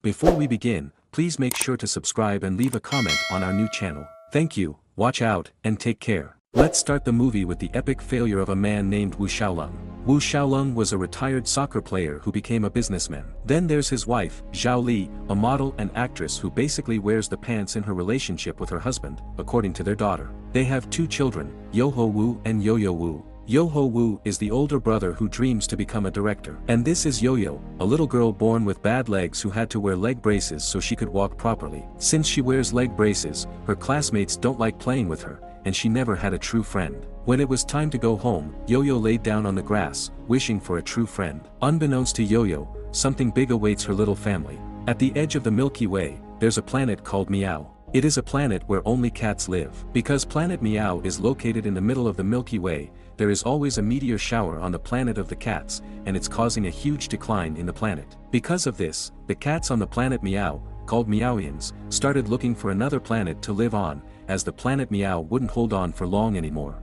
Before we begin, please make sure to subscribe and leave a comment on our new channel. Thank you, watch out, and take care. Let's start the movie with the epic failure of a man named Wu Xiaolong. Wu Xiaolong was a retired soccer player who became a businessman. Then there's his wife, Zhao Li, a model and actress who basically wears the pants in her relationship with her husband, according to their daughter. They have two children, Yoho Wu and Yo-Yo Wu. Yoho Wu is the older brother who dreams to become a director. And this is Yo-Yo, a little girl born with bad legs who had to wear leg braces so she could walk properly. Since she wears leg braces, her classmates don't like playing with her, and she never had a true friend. When it was time to go home, Yo-Yo laid down on the grass, wishing for a true friend. Unbeknownst to Yo-Yo, something big awaits her little family. At the edge of the Milky Way, there's a planet called Meow. It is a planet where only cats live. Because planet Meow is located in the middle of the Milky Way, there is always a meteor shower on the planet of the cats, and it's causing a huge decline in the planet. Because of this, the cats on the planet Meow, called Meowians, started looking for another planet to live on, as the planet Meow wouldn't hold on for long anymore.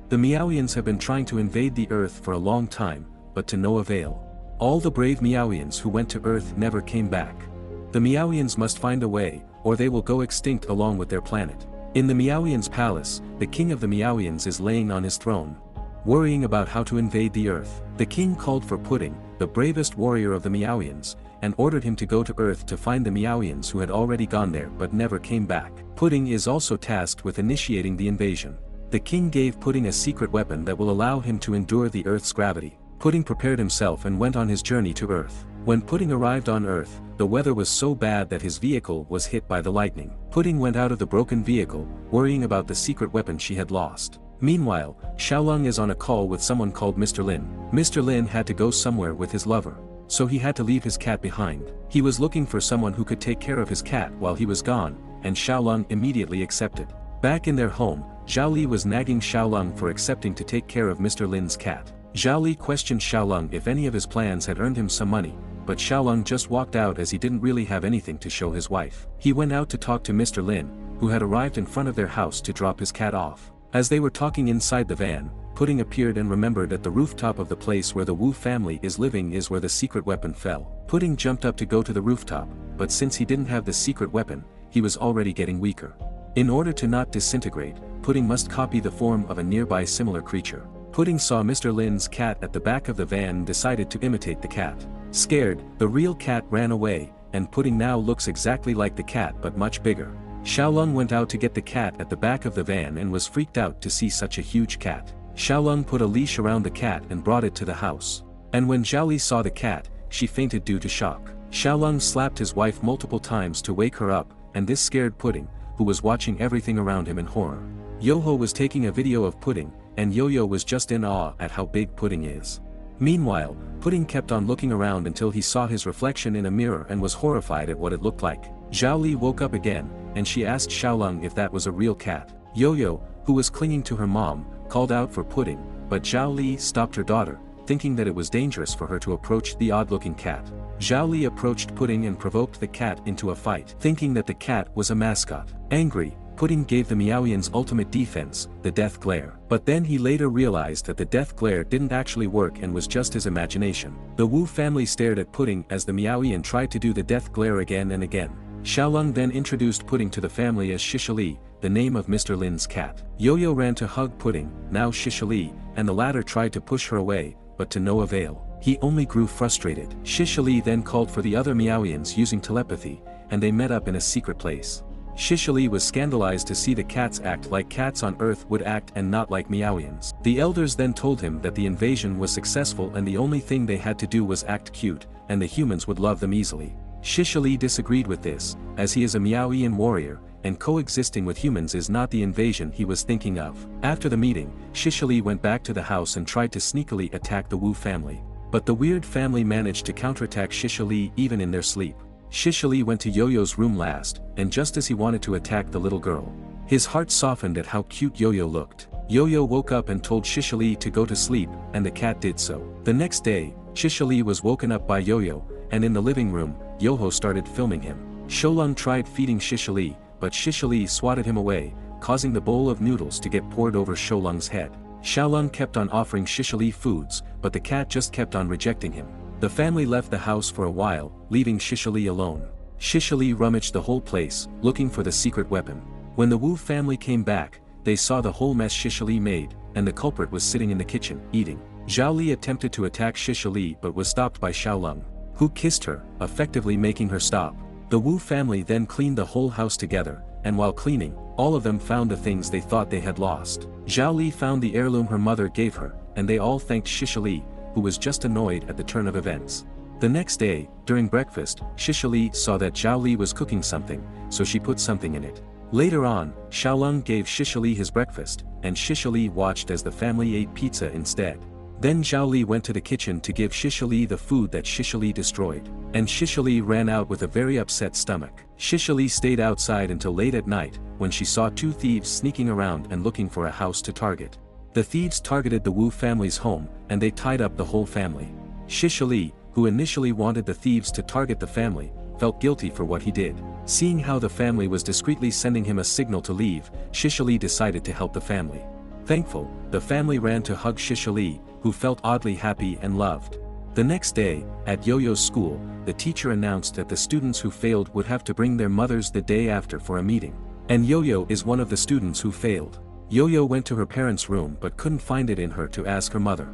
The Meowians have been trying to invade the Earth for a long time, but to no avail. All the brave Meowians who went to Earth never came back. The Meowians must find a way, or they will go extinct along with their planet. In the Meowians' palace, the king of the Meowians is laying on his throne, worrying about how to invade the Earth. The king called for Pudding, the bravest warrior of the Meowians, and ordered him to go to Earth to find the Meowians who had already gone there but never came back. Pudding is also tasked with initiating the invasion. The king gave Pudding a secret weapon that will allow him to endure the Earth's gravity. Pudding prepared himself and went on his journey to Earth. When Pudding arrived on Earth, the weather was so bad that his vehicle was hit by the lightning. Pudding went out of the broken vehicle, worrying about the secret weapon she had lost. Meanwhile, Xiaolong is on a call with someone called Mr. Lin. Mr. Lin had to go somewhere with his lover, so he had to leave his cat behind. He was looking for someone who could take care of his cat while he was gone, and Xiaolong immediately accepted. Back in their home, Zhao Li was nagging Xiaolong for accepting to take care of Mr. Lin's cat. Zhao Li questioned Xiaolong if any of his plans had earned him some money, but Xiaolong just walked out as he didn't really have anything to show his wife. He went out to talk to Mr. Lin, who had arrived in front of their house to drop his cat off. As they were talking inside the van, Pudding appeared and remembered at the rooftop of the place where the Wu family is living is where the secret weapon fell. Pudding jumped up to go to the rooftop, but since he didn't have the secret weapon, he was already getting weaker. In order to not disintegrate, Pudding must copy the form of a nearby similar creature. Pudding saw Mr. Lin's cat at the back of the van and decided to imitate the cat. Scared, the real cat ran away, and Pudding now looks exactly like the cat but much bigger. Xiaolong went out to get the cat at the back of the van and was freaked out to see such a huge cat. Xiaolong put a leash around the cat and brought it to the house. And when Zhao Li saw the cat, she fainted due to shock. Xiaolong slapped his wife multiple times to wake her up, and this scared Pudding, who was watching everything around him in horror. Yoho was taking a video of Pudding, and Yo-Yo was just in awe at how big Pudding is. Meanwhile, Pudding kept on looking around until he saw his reflection in a mirror and was horrified at what it looked like. Zhao Li woke up again, and she asked Xiaolong if that was a real cat. Yo-Yo, who was clinging to her mom, called out for Pudding, but Zhao Li stopped her daughter, thinking that it was dangerous for her to approach the odd-looking cat. Zhao Li approached Pudding and provoked the cat into a fight, thinking that the cat was a mascot. Angry, Pudding gave the Meowians' ultimate defense, the death glare. But then he later realized that the death glare didn't actually work and was just his imagination. The Wu family stared at Pudding as the Meowian tried to do the death glare again and again. Xiaolong then introduced Pudding to the family as Shishali, the name of Mr. Lin's cat. Yo-Yo ran to hug Pudding, now Shishali, and the latter tried to push her away, but to no avail. He only grew frustrated. Shishali then called for the other Meowians using telepathy, and they met up in a secret place. Shishali was scandalized to see the cats act like cats on Earth would act and not like Meowians. The elders then told him that the invasion was successful and the only thing they had to do was act cute, and the humans would love them easily. Shishali disagreed with this, as he is a Meowian warrior, and coexisting with humans is not the invasion he was thinking of. After the meeting, Shishali went back to the house and tried to sneakily attack the Wu family. But the weird family managed to counterattack Shishali even in their sleep. Shishali went to Yo-Yo's room last, and just as he wanted to attack the little girl, his heart softened at how cute Yo-Yo looked. Yo-Yo woke up and told Shishali to go to sleep, and the cat did so. The next day, Shishali was woken up by Yo-Yo, and in the living room, Yoho started filming him. Xiaolong tried feeding Shishali, but Shishali swatted him away, causing the bowl of noodles to get poured over Xiaolong's head. Xiaolong kept on offering Shishali foods, but the cat just kept on rejecting him. The family left the house for a while, leaving Shishali alone. Shishali rummaged the whole place, looking for the secret weapon. When the Wu family came back, they saw the whole mess Shishali made, and the culprit was sitting in the kitchen, eating. Zhao Li attempted to attack Shishali but was stopped by Xiaolong, who kissed her, effectively making her stop. The Wu family then cleaned the whole house together, and while cleaning, all of them found the things they thought they had lost. Zhao Li found the heirloom her mother gave her, and they all thanked Shishali, who was just annoyed at the turn of events. The next day, during breakfast, Shishali saw that Zhao Li was cooking something, so she put something in it. Later on, Xiaolong gave Shishali his breakfast, and Shishali watched as the family ate pizza instead. Then Zhao Li went to the kitchen to give Shishali the food that Shishali destroyed, and Shishali ran out with a very upset stomach. Shishali stayed outside until late at night, when she saw two thieves sneaking around and looking for a house to target. The thieves targeted the Wu family's home, and they tied up the whole family. Shishali, who initially wanted the thieves to target the family, felt guilty for what he did. Seeing how the family was discreetly sending him a signal to leave, Shishali decided to help the family. Thankful, the family ran to hug Shishali, who felt oddly happy and loved. The next day, at Yo-Yo's school, the teacher announced that the students who failed would have to bring their mothers the day after for a meeting. And Yo-Yo is one of the students who failed. Yo-Yo went to her parents' room but couldn't find it in her to ask her mother.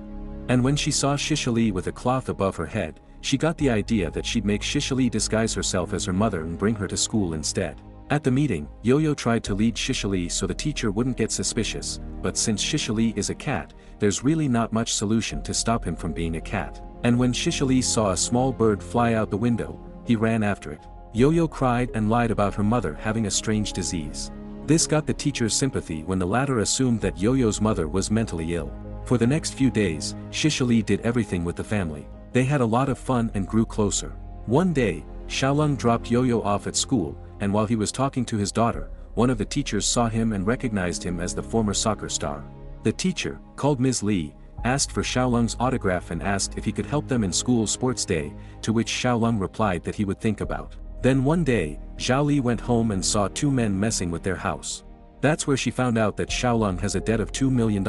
And when she saw Shishali with a cloth above her head, she got the idea that she'd make Shishali disguise herself as her mother and bring her to school instead. At the meeting, Yo-Yo tried to lead Shishali so the teacher wouldn't get suspicious, but since Shishali is a cat, there's really not much solution to stop him from being a cat. And when Shishali saw a small bird fly out the window, he ran after it. Yo-Yo cried and lied about her mother having a strange disease. This got the teacher's sympathy when the latter assumed that Yo-Yo's mother was mentally ill. For the next few days, Shishali did everything with the family. They had a lot of fun and grew closer. One day, Xiaolong dropped Yo-Yo off at school, and while he was talking to his daughter, one of the teachers saw him and recognized him as the former soccer star. The teacher, called Ms. Li, asked for Xiaolong's autograph and asked if he could help them in school sports day, to which Xiaolong replied that he would think about. Then one day, Zhao Li went home and saw two men messing with their house. That's where she found out that Xiaolong has a debt of $2 million.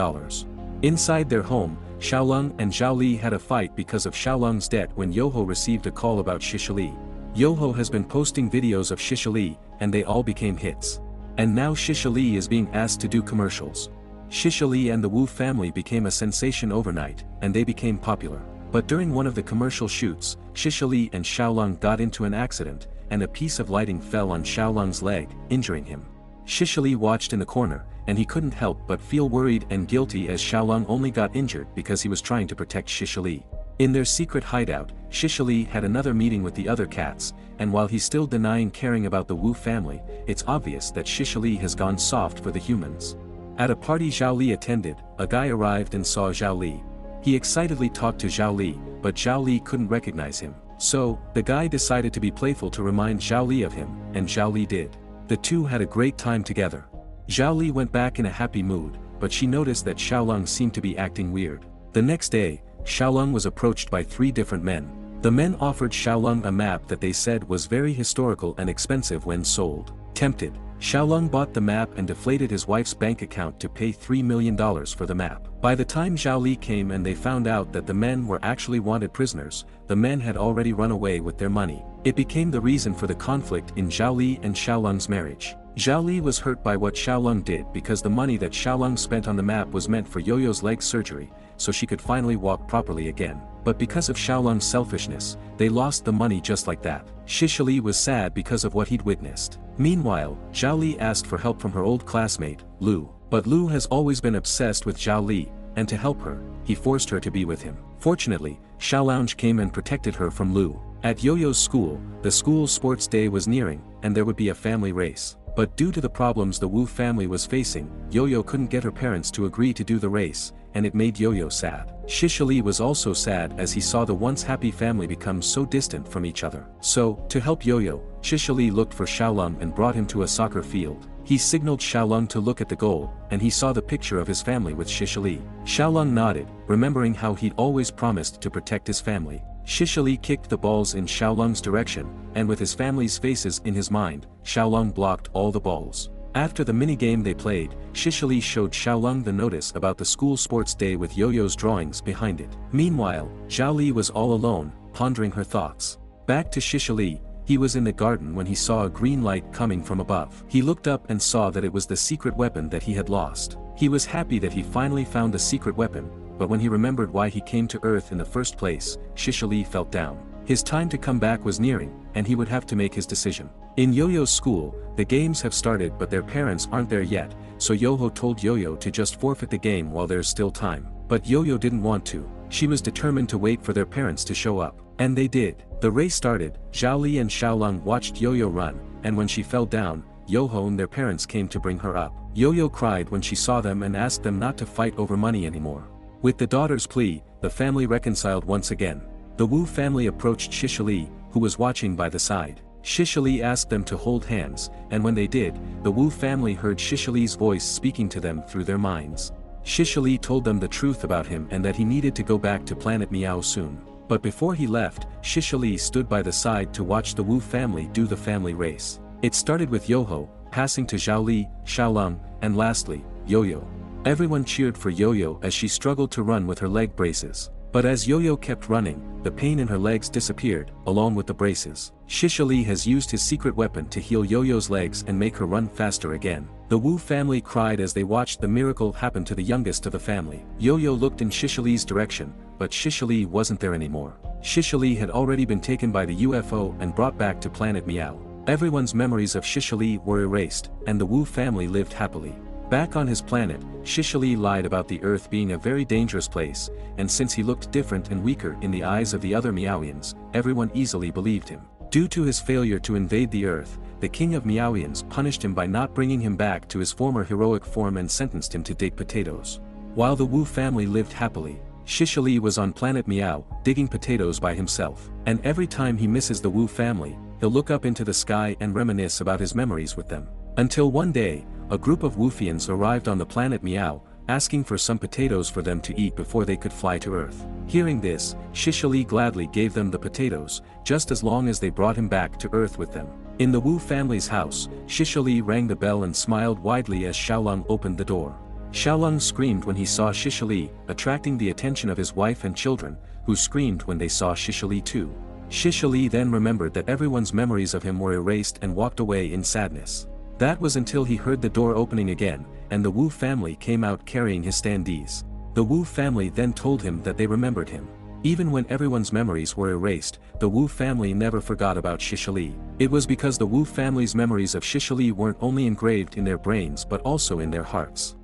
Inside their home, Xiaolong and Zhao Li had a fight because of Xiaolong's debt when Yoho received a call about Shishali. Yoho has been posting videos of Shishali, and they all became hits. And now Shishali is being asked to do commercials. Shishali and the Wu family became a sensation overnight, and they became popular. But during one of the commercial shoots, Shishali and Xiaolong got into an accident, and a piece of lighting fell on Xiaolong's leg, injuring him. Shishali watched in the corner, and he couldn't help but feel worried and guilty as Xiaolong only got injured because he was trying to protect Shishali. In their secret hideout, Shishali had another meeting with the other cats, and while he's still denying caring about the Wu family, it's obvious that Shishali has gone soft for the humans. At a party Zhao Li attended, a guy arrived and saw Zhao Li. He excitedly talked to Zhao Li, but Zhao Li couldn't recognize him. So, the guy decided to be playful to remind Zhao Li of him, and Zhao Li did. The two had a great time together. Zhao Li went back in a happy mood, but she noticed that Xiaolong seemed to be acting weird. The next day, Xiaolong was approached by 3 different men. The men offered Xiaolong a map that they said was very historical and expensive when sold. Tempted, Xiaolong bought the map and deflated his wife's bank account to pay $3 million for the map. By the time Zhao Li came and they found out that the men were actually wanted prisoners, the men had already run away with their money. It became the reason for the conflict in Zhao Li and Xiaolong's marriage. Zhao Li was hurt by what Xiaolong did because the money that Xiaolong spent on the map was meant for Yo-Yo's leg surgery, so she could finally walk properly again. But because of Xiaolong's selfishness, they lost the money just like that. Shishali was sad because of what he'd witnessed. Meanwhile, Zhao Li asked for help from her old classmate, Lu. But Lu has always been obsessed with Zhao Li, and to help her, he forced her to be with him. Fortunately, Xiaolong came and protected her from Lu. At Yo-Yo's school, the school sports day was nearing, and there would be a family race. But due to the problems the Wu family was facing, Yo-Yo couldn't get her parents to agree to do the race, and it made Yo-Yo sad. Shishali was also sad as he saw the once happy family become so distant from each other. So, to help Yo-Yo, Shishali looked for Xiaolong and brought him to a soccer field. He signaled Xiaolong to look at the goal, and he saw the picture of his family with Shishali. Xiaolong nodded, remembering how he'd always promised to protect his family. Shishali kicked the balls in Xiaolong's direction, and with his family's faces in his mind, Xiaolong blocked all the balls. After the minigame they played, Shishali showed Xiaolong the notice about the school sports day with Yo-Yo's drawings behind it. Meanwhile, Zhao Li was all alone, pondering her thoughts. Back to Shishali, He was in the garden when he saw a green light coming from above. He looked up and saw that it was the secret weapon that he had lost. He was happy that he finally found the secret weapon, but when he remembered why he came to Earth in the first place, Shishali felt down. His time to come back was nearing, and he would have to make his decision. In Yo-Yo's school, the games have started but their parents aren't there yet, so Yo-Ho told Yo-Yo to just forfeit the game while there's still time. But Yo-Yo didn't want to. She was determined to wait for their parents to show up. And they did. The race started. Zhao Li and Xiaolong watched Yo-Yo run, and when she fell down, Yo-Ho and their parents came to bring her up. Yo-Yo cried when she saw them and asked them not to fight over money anymore. With the daughter's plea, the family reconciled once again. The Wu family approached Shishali, who was watching by the side. Shishali asked them to hold hands, and when they did, the Wu family heard Shishali's voice speaking to them through their minds. Shishali told them the truth about him and that he needed to go back to Planet Meow soon. But before he left, Shishali stood by the side to watch the Wu family do the family race. It started with Yo-Ho, passing to Zhao Li, Xiaolong, and lastly, Yo-Yo. Everyone cheered for Yo-Yo as she struggled to run with her leg braces. But as Yo-Yo kept running, the pain in her legs disappeared, along with the braces. Shishali has used his secret weapon to heal Yo-Yo's legs and make her run faster again. The Wu family cried as they watched the miracle happen to the youngest of the family. Yo-Yo looked in Shishali's direction, but Shishali wasn't there anymore. Shishali had already been taken by the UFO and brought back to Planet Meow. Everyone's memories of Shishali were erased, and the Wu family lived happily. Back on his planet, Shishali lied about the Earth being a very dangerous place, and since he looked different and weaker in the eyes of the other Meowians, everyone easily believed him. Due to his failure to invade the Earth, the king of Meowians punished him by not bringing him back to his former heroic form and sentenced him to dig potatoes. While the Wu family lived happily, Shishali was on Planet Meow, digging potatoes by himself. And every time he misses the Wu family, he'll look up into the sky and reminisce about his memories with them. Until one day, a group of Wufians arrived on the planet Meow, asking for some potatoes for them to eat before they could fly to Earth. Hearing this, Shishali gladly gave them the potatoes, just as long as they brought him back to Earth with them. In the Wu family's house, Shishali rang the bell and smiled widely as Xiaolong opened the door. Xiaolong screamed when he saw Shishali, attracting the attention of his wife and children, who screamed when they saw Shishali too. Shishali then remembered that everyone's memories of him were erased and walked away in sadness. That was until he heard the door opening again, and the Wu family came out carrying his standees. The Wu family then told him that they remembered him. Even when everyone's memories were erased, the Wu family never forgot about Shishali. It was because the Wu family's memories of Shishali weren't only engraved in their brains but also in their hearts.